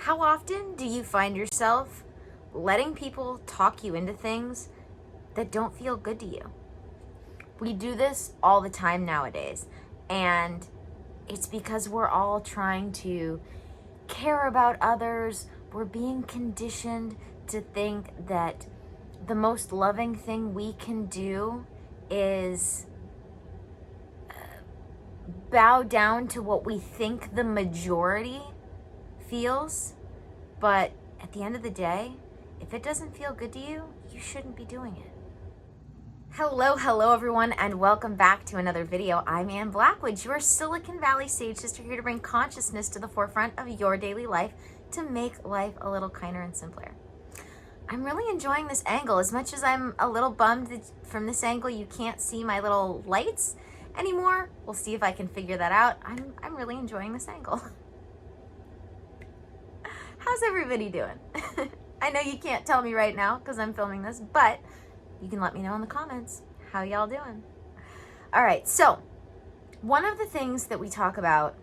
How often do you find yourself letting people talk you into things that don't feel good to you? We do this all the time nowadays, and it's because we're all trying to care about others. We're being conditioned to think that the most loving thing we can do is bow down to what we think the majority feels. But at the end of the day, if it doesn't feel good to you, you shouldn't be doing it. Hello everyone, and welcome back to another video. I'm Ann Blackwood, your Silicon Valley Sage Sister, here to bring consciousness to the forefront of your daily life to make life a little kinder and simpler. I'm really enjoying this angle. As much as I'm a little bummed that from this angle you can't see my little lights anymore, we'll see if I can figure that out. I'm really enjoying this angle. How's everybody doing? I know you can't tell me right now because I'm filming this, but you can let me know in the comments how y'all doing. All right, so one of the things that we talk about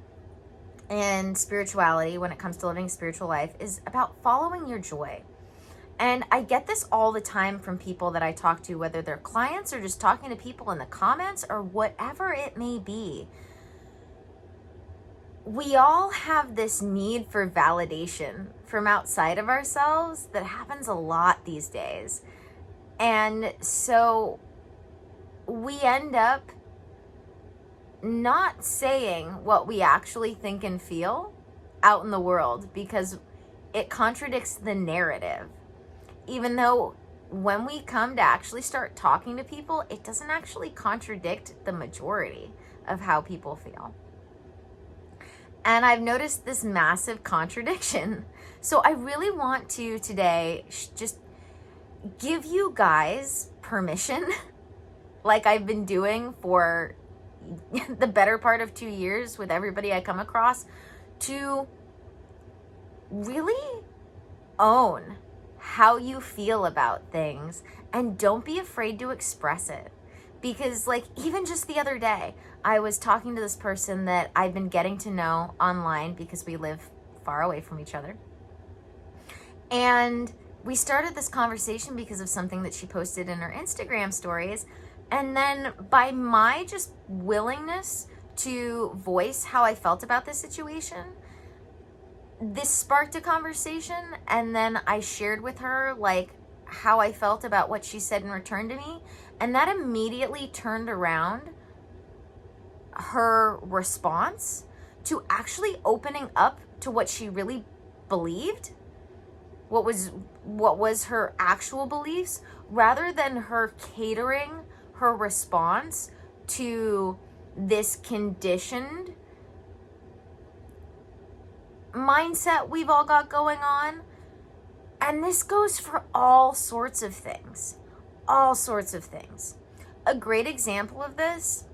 in spirituality when it comes to living a spiritual life is about following your joy. And I get this all the time from people that I talk to, whether they're clients or just talking to people in the comments or whatever it may be. We all have this need for validation from outside of ourselves that happens a lot these days. And so we end up not saying what we actually think and feel out in the world because it contradicts the narrative. Even though when we come to actually start talking to people, it doesn't actually contradict the majority of how people feel. And I've noticed this massive contradiction. So I really want to today just give you guys permission, like I've been doing for the better part of 2 years with everybody I come across, to really own how you feel about things and don't be afraid to express it. Because like even just the other day, I was talking to this person that I've been getting to know online because we live far away from each other. And we started this conversation because of something that she posted in her Instagram stories. And then by my just willingness to voice how I felt about this situation, this sparked a conversation. And then I shared with her like how I felt about what she said in return to me. And that immediately turned around her response to actually opening up to what she really believed, what was her actual beliefs, rather than her catering her response to this conditioned mindset we've all got going on. And this goes for all sorts of things. All sorts of things. A great example of this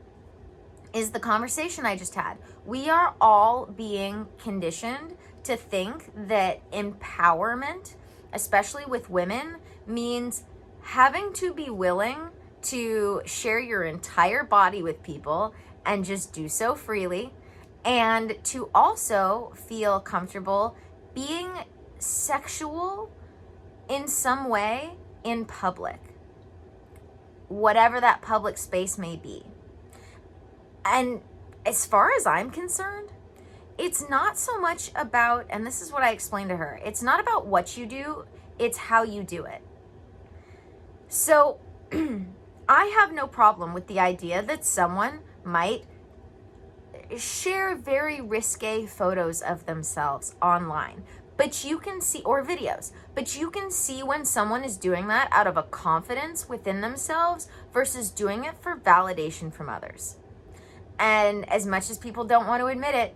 is the conversation I just had. We are all being conditioned to think that empowerment, especially with women, means having to be willing to share your entire body with people and just do so freely, and to also feel comfortable being sexual in some way in public, whatever that public space may be. And as far as I'm concerned, it's not so much about, and this is what I explained to her, it's not about what you do, it's how you do it. So I have no problem with the idea that someone might share very risque photos of themselves online, but you can see, or videos, but you can see when someone is doing that out of a confidence within themselves versus doing it for validation from others. And as much as people don't want to admit it,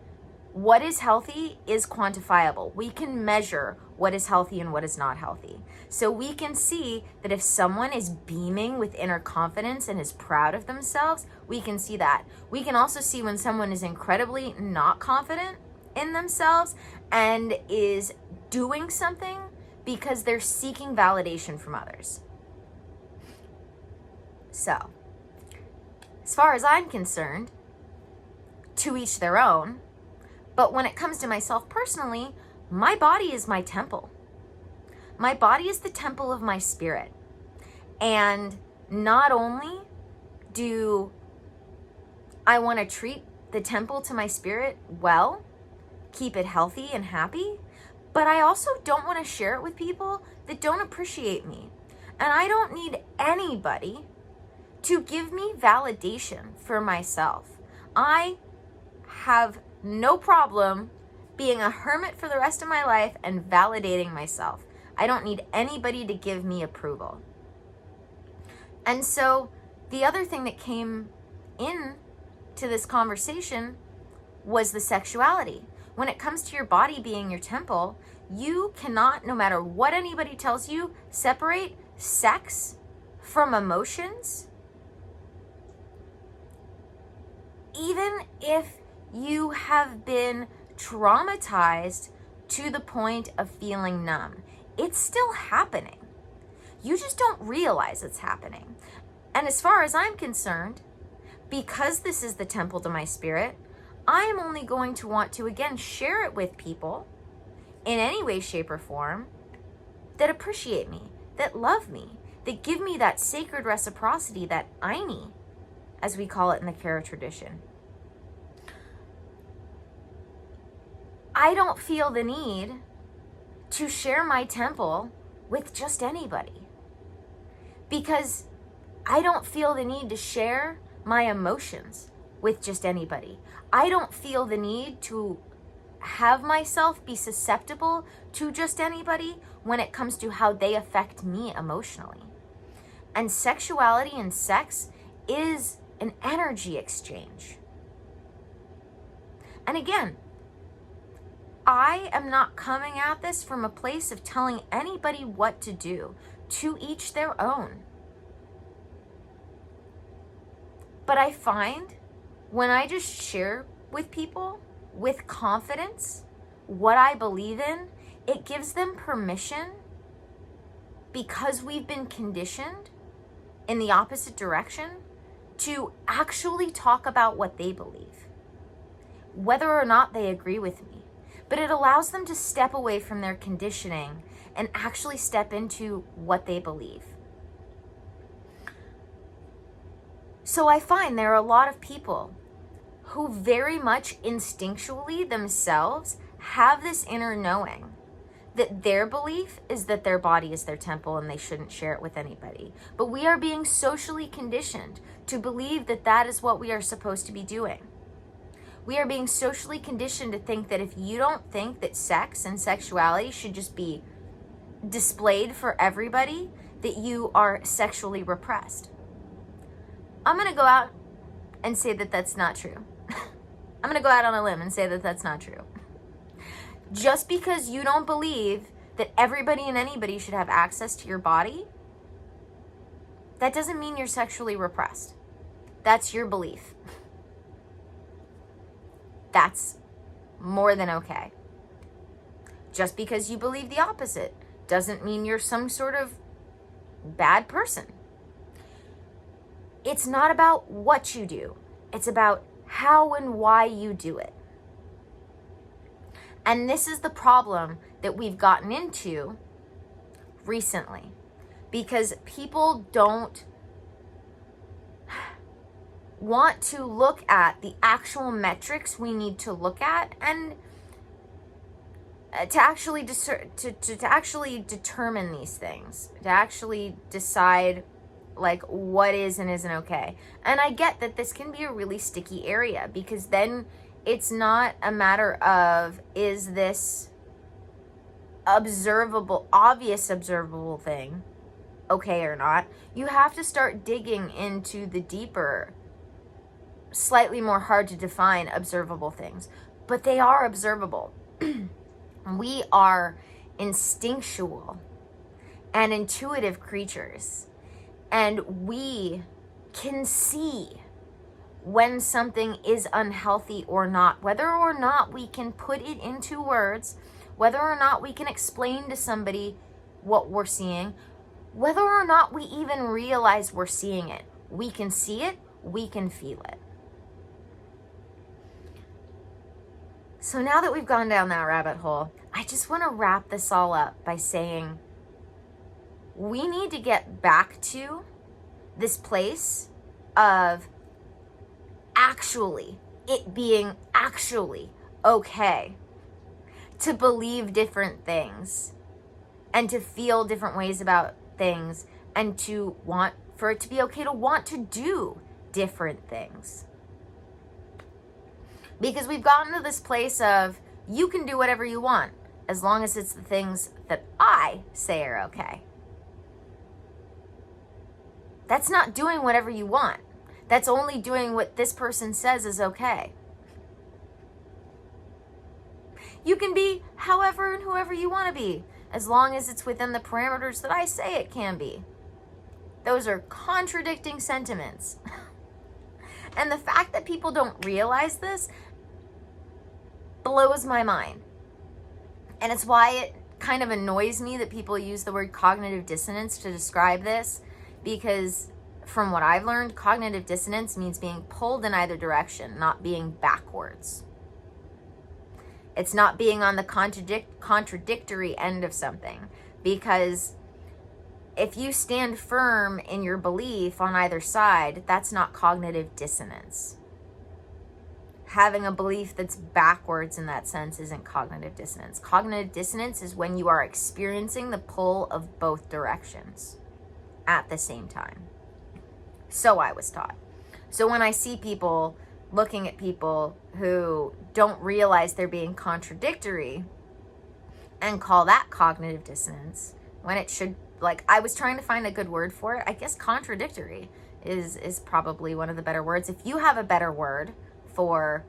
what is healthy is quantifiable. We can measure what is healthy and what is not healthy. So we can see that if someone is beaming with inner confidence and is proud of themselves, we can see that. We can also see when someone is incredibly not confident in themselves and is doing something because they're seeking validation from others. So, as far as I'm concerned, to each their own. But when it comes to myself personally, my body is my temple. My body is the temple of my spirit. And not only do I want to treat the temple to my spirit well, keep it healthy and happy, but I also don't want to share it with people that don't appreciate me. And I don't need anybody to give me validation for myself. I have no problem being a hermit for the rest of my life and validating myself. I don't need anybody to give me approval. And so the other thing that came in to this conversation was the sexuality. When it comes to your body being your temple, you cannot, no matter what anybody tells you, separate sex from emotions. Even if you have been traumatized to the point of feeling numb, it's still happening. You just don't realize it's happening. And as far as I'm concerned, because this is the temple to my spirit, I am only going to want to, again, share it with people in any way, shape, or form that appreciate me, that love me, that give me that sacred reciprocity, that Aini, as we call it in the Kara tradition. I don't feel the need to share my temple with just anybody, because I don't feel the need to share my emotions with just anybody. I don't feel the need to have myself be susceptible to just anybody when it comes to how they affect me emotionally. And sexuality and sex is an energy exchange. And again, I am not coming at this from a place of telling anybody what to do. To each their own. But I find when I just share with people with confidence what I believe in, it gives them permission, because we've been conditioned in the opposite direction, to actually talk about what they believe, whether or not they agree with me. But it allows them to step away from their conditioning and actually step into what they believe. So I find there are a lot of people who very much instinctually themselves have this inner knowing that their belief is that their body is their temple and they shouldn't share it with anybody. But we are being socially conditioned to believe that that is what we are supposed to be doing. We are being socially conditioned to think that if you don't think that sex and sexuality should just be displayed for everybody, that you are sexually repressed. I'm going to go out and say that that's not true. I'm going to go out on a limb and say that that's not true. Just because you don't believe that everybody and anybody should have access to your body, that doesn't mean you're sexually repressed. That's your belief. That's more than okay. Just because you believe the opposite doesn't mean you're some sort of bad person. It's not about what you do. It's about how and why you do it. And this is the problem that we've gotten into recently, because people don't want to look at the actual metrics we need to look at and to actually to actually determine these things, to actually decide like what is and isn't okay. And I get that this can be a really sticky area, because then it's not a matter of, is this observable, obvious observable thing okay or not? You have to start digging into the deeper, slightly more hard to define observable things, but they are observable. We are instinctual and intuitive creatures, and we can see when something is unhealthy or not, whether or not we can put it into words, whether or not we can explain to somebody what we're seeing, whether or not we even realize we're seeing it. We can see it, we can feel it. So now that we've gone down that rabbit hole, I just want to wrap this all up by saying we need to get back to this place of actually it being actually okay to believe different things and to feel different ways about things and to want for it to be okay to want to do different things. Because we've gotten to this place of you can do whatever you want as long as it's the things that I say are okay. That's not doing whatever you want. That's only doing what this person says is okay. You can be however and whoever you want to be, as long as it's within the parameters that I say it can be. Those are contradicting sentiments. And the fact that people don't realize this blows my mind. And it's why it kind of annoys me that people use the word cognitive dissonance to describe this, because from what I've learned, cognitive dissonance means being pulled in either direction, not being backwards. It's not being on the contradictory end of something, because if you stand firm in your belief on either side, that's not cognitive dissonance. Having a belief that's backwards in that sense isn't cognitive dissonance. Cognitive dissonance is when you are experiencing the pull of both directions at the same time. So I was taught. So when I see people looking at people who don't realize they're being contradictory and call that cognitive dissonance, when it should, like, I was trying to find a good word for it. I guess contradictory is probably one of the better words. If you have a better word for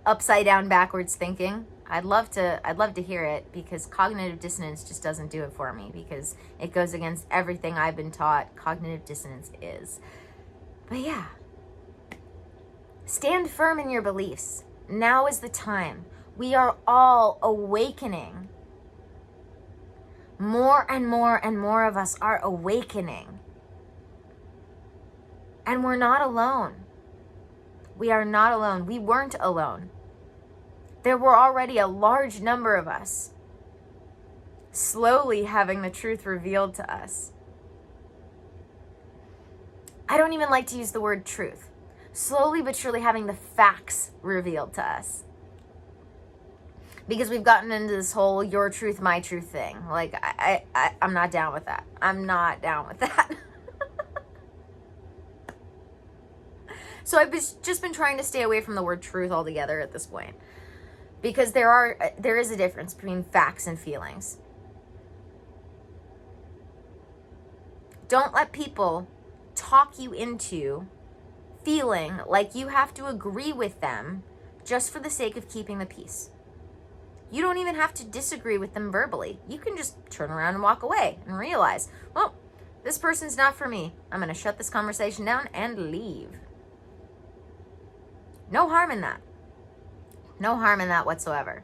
upside down backwards thinking, I'd love to hear it, because cognitive dissonance just doesn't do it for me, because it goes against everything I've been taught cognitive dissonance is. But yeah, stand firm in your beliefs. Now is the time. We are all awakening. More and more and more of us are awakening. And we're not alone. We are not alone. We weren't alone. There were already a large number of us slowly having the truth revealed to us. I don't even like to use the word truth. Slowly but surely having the facts revealed to us. Because we've gotten into this whole your truth, my truth thing. Like, I'm not down with that. I'm not down with that. So I've just been trying to stay away from the word truth altogether at this point. Because there is a difference between facts and feelings. Don't let people talk you into feeling like you have to agree with them just for the sake of keeping the peace. You don't even have to disagree with them verbally. You can just turn around and walk away and realize, well, this person's not for me. I'm going to shut this conversation down and leave. No harm in that. No harm in that whatsoever.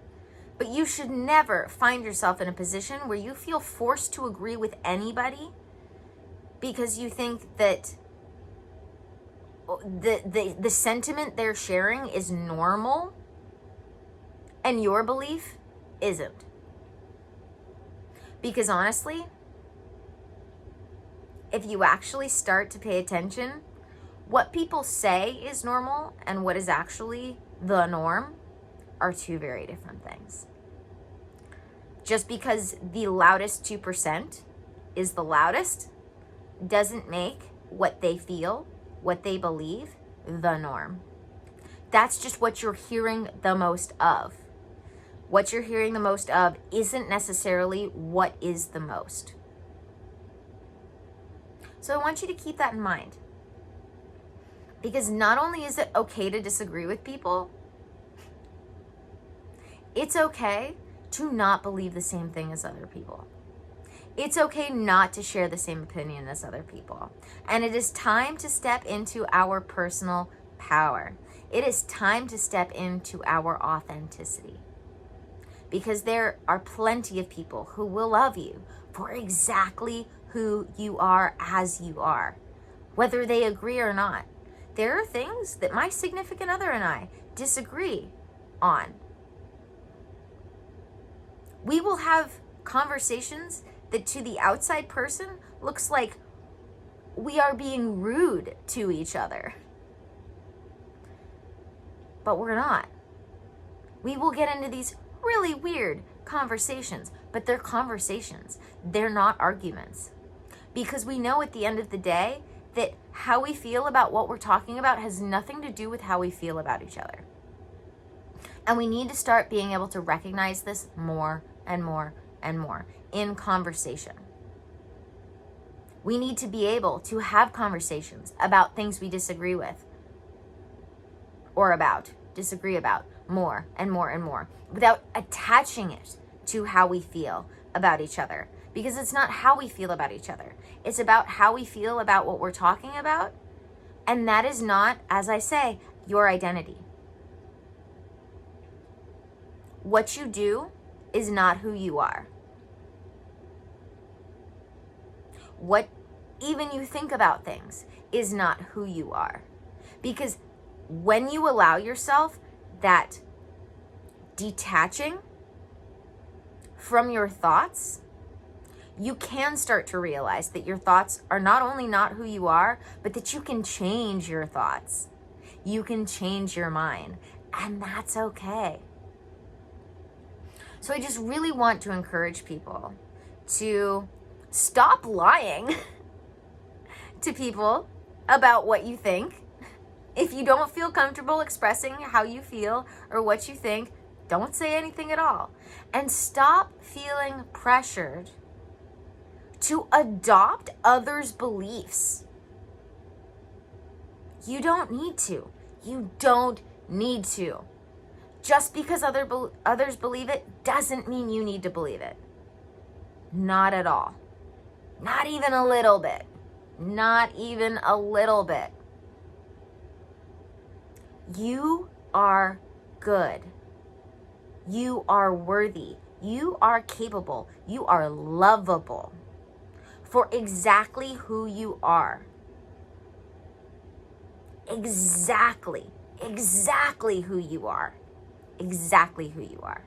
But you should never find yourself in a position where you feel forced to agree with anybody because you think that the sentiment they're sharing is normal and your belief isn't. Because honestly, if you actually start to pay attention, what people say is normal and what is actually the norm are two very different things. Just because the loudest 2% is the loudest doesn't make what they feel, what they believe, the norm. That's just what you're hearing the most of. What you're hearing the most of isn't necessarily what is the most. So I want you to keep that in mind. Because not only is it okay to disagree with people, it's okay to not believe the same thing as other people. It's okay not to share the same opinion as other people. And it is time to step into our personal power. It is time to step into our authenticity. Because there are plenty of people who will love you for exactly who you are as you are, whether they agree or not. There are things that my significant other and I disagree on. We will have conversations that to the outside person looks like we are being rude to each other. But we're not. We will get into these really weird conversations, but they're conversations. They're not arguments. Because we know at the end of the day that how we feel about what we're talking about has nothing to do with how we feel about each other. And we need to start being able to recognize this more and more and more in conversation. We need to be able to have conversations about things we disagree with or disagree about more and more and more without attaching it to how we feel about each other. Because it's not how we feel about each other. It's about how we feel about what we're talking about. And that is not, as I say, your identity. What you do is not who you are. What even you think about things is not who you are. Because when you allow yourself that detaching from your thoughts, you can start to realize that your thoughts are not only not who you are, but that you can change your thoughts. You can change your mind, and that's okay. So I just really want to encourage people to stop lying to people about what you think. If you don't feel comfortable expressing how you feel or what you think, don't say anything at all. And stop feeling pressured to adopt others' beliefs. You don't need to. You don't need to. Just because others believe it doesn't mean you need to believe it. Not at all. Not even a little bit. Not even a little bit. You are good. You are worthy. You are capable. You are lovable for exactly who you are. Exactly who you are. Exactly who you are.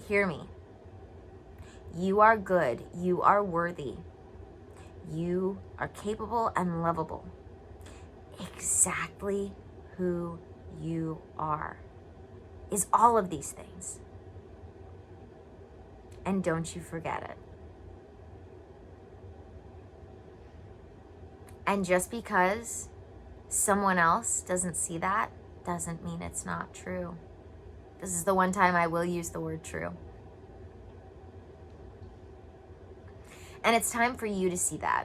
Hear me. You are good. You are worthy. You are capable and lovable. Exactly who you are is all of these things. And don't you forget it. And just because someone else doesn't see that doesn't mean it's not true. This is the one time I will use the word true. And it's time for you to see that.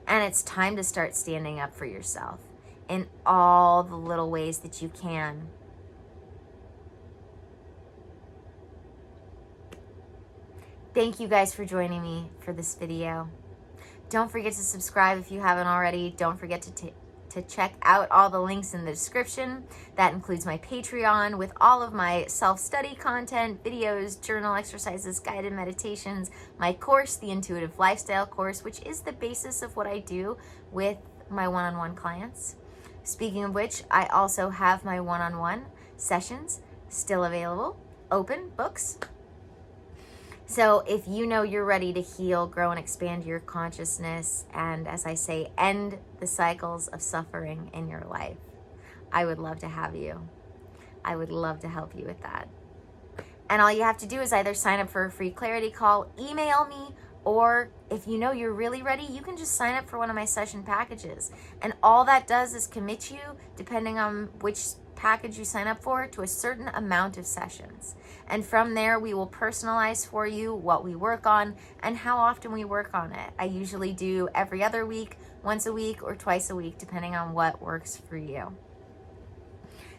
And it's time to start standing up for yourself in all the little ways that you can. Thank you guys for joining me for this video. Don't forget to subscribe if you haven't already. Don't forget to check out all the links in the description. That includes my Patreon with all of my self-study content, videos, journal exercises, guided meditations, my course, the Intuitive Lifestyle course, which is the basis of what I do with my one-on-one clients. Speaking of which, I also have my one-on-one sessions still available, open books. So if you know you're ready to heal, grow, and expand your consciousness, and as I say, end the cycles of suffering in your life, I would love to have you. I would love to help you with that. And all you have to do is either sign up for a free clarity call, email me, or if you know you're really ready, you can just sign up for one of my session packages. And all that does is commit you, depending on which package you sign up for, to a certain amount of sessions. And from there, we will personalize for you what we work on and how often we work on it. I usually do every other week, once a week, or twice a week, depending on what works for you.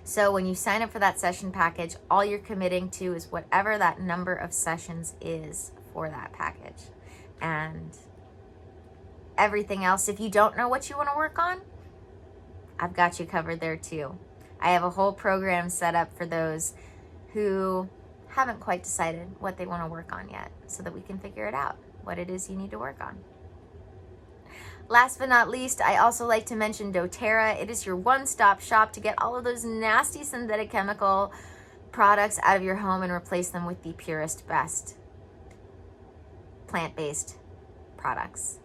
So when you sign up for that session package, all you're committing to is whatever that number of sessions is for that package. And everything else, if you don't know what you want to work on, I've got you covered there too. I have a whole program set up for those who haven't quite decided what they want to work on yet, so that we can figure it out, what it is you need to work on. Last but not least, I also like to mention dōTERRA. It is your one-stop shop to get all of those nasty synthetic chemical products out of your home and replace them with the purest, best plant-based products.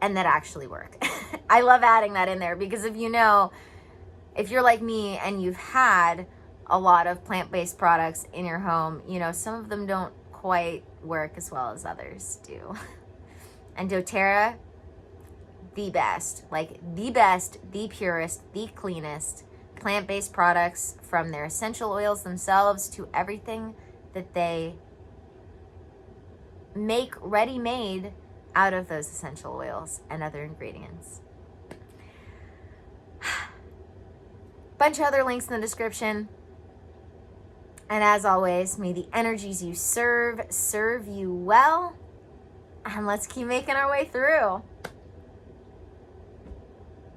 And that actually work. I love adding that in there because if you're like me and you've had a lot of plant-based products in your home, some of them don't quite work as well as others do. And dōTERRA, the best, the purest, the cleanest plant-based products, from their essential oils themselves to everything that they make ready-made out of those essential oils and other ingredients. Bunch of other links in the description. And as always, may the energies you serve you well. And let's keep making our way through.